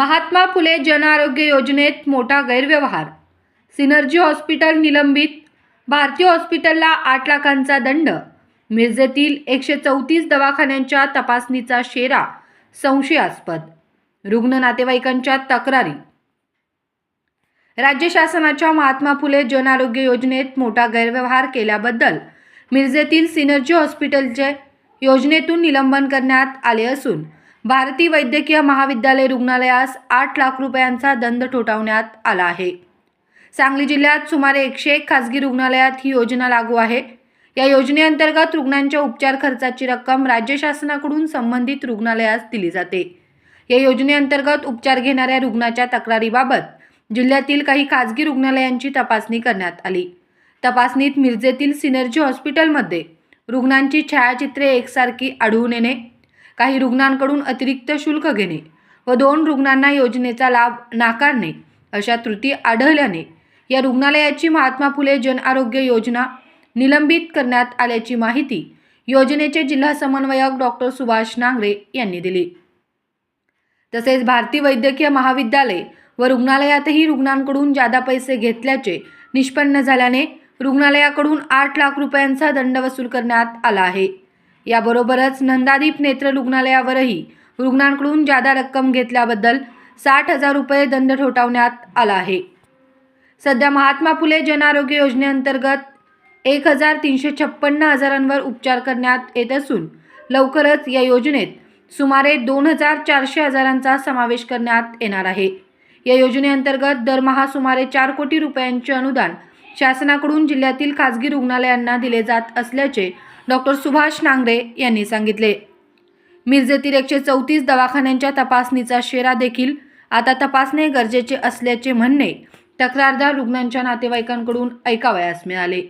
महात्मा फुले जन आरोग्य योजनेत मोठा गैरव्यवहार, सिनर्जी हॉस्पिटल निलंबित, भारती हॉस्पिटलला 8 लाखांचा दंड, मिरजेतील 134 दवाखान्यांच्या तपासणीचा शेरा संशयास्पद, रुग्ण नातेवाईकांच्या तक्रारी। राज्य शासनाच्या महात्मा फुले जन आरोग्य योजनेत मोठा गैरव्यवहार केल्याबद्दल मिरजेतील सिनर्जी हॉस्पिटलचे योजनेतून निलंबन करण्यात आले असून भारती वैद्यकीय महाविद्यालय रुग्णालयास 8 लाख रुपयांचा दंड ठोठावण्यात आला आहे। सांगली जिल्ह्यात सुमारे 101 खासगी रुग्णालयात ही योजना लागू आहे। या योजनेअंतर्गत रुग्णांच्या उपचार खर्चाची रक्कम राज्य शासनाकडून संबंधित रुग्णालयास दिली जाते। या योजनेअंतर्गत उपचार घेणाऱ्या रुग्णाच्या तक्रारीबाबत जिल्ह्यातील काही खासगी रुग्णालयांची तपासणी करण्यात आली। तपासणीत मिरजेतील सिनर्जी हॉस्पिटलमध्ये रुग्णांची छायाचित्रे एकसारखी आढळून येणे, काही रुग्णांकडून अतिरिक्त शुल्क घेणे व 2 रुग्णांना योजनेचा लाभ नाकारणे अशा त्रुटी आढळल्याने या रुग्णालयाची महात्मा फुले जन आरोग्य योजना निलंबित करण्यात आल्याची माहिती योजनेचे जिल्हा समन्वयक डॉक्टर सुभाष नांगरे यांनी दिली। तसेच भारती वैद्यकीय महाविद्यालय व रुग्णालयातही रुग्णांकडून जादा पैसे घेतल्याचे निष्पन्न झाल्याने रुग्णालयाकडून 8 लाख रुपयांचा दंड वसूल करण्यात आला आहे। याबरोबरच नंदादीप नेत्र रुग्णालयावरही रुग्णांकडून जादा रक्कम घेतल्याबद्दल 60,000 रुपये दंड ठोठावण्यात आला आहे। सध्या महात्मा फुले जन आरोग्य योजनेअंतर्गत 1,356 आजारांवर उपचार करण्यात येत असून लवकरच या योजनेत सुमारे 2,400 आजारांचा समावेश करण्यात येणार आहे। या योजनेअंतर्गत दरमहा सुमारे 4 कोटी रुपयांचे अनुदान शासनाकडून जिल्ह्यातील खासगी रुग्णालयांना दिले जात असल्याचे डॉक्टर सुभाष नांगरे यांनी सांगितले। मिरजेतील 134 दवाखान्यांच्या तपासणीचा शेरा देखील आता तपासणे गरजेचे असल्याचे म्हणणे तक्रारदार रुग्णांच्या नातेवाईकांकडून ऐकावयास मिळाले।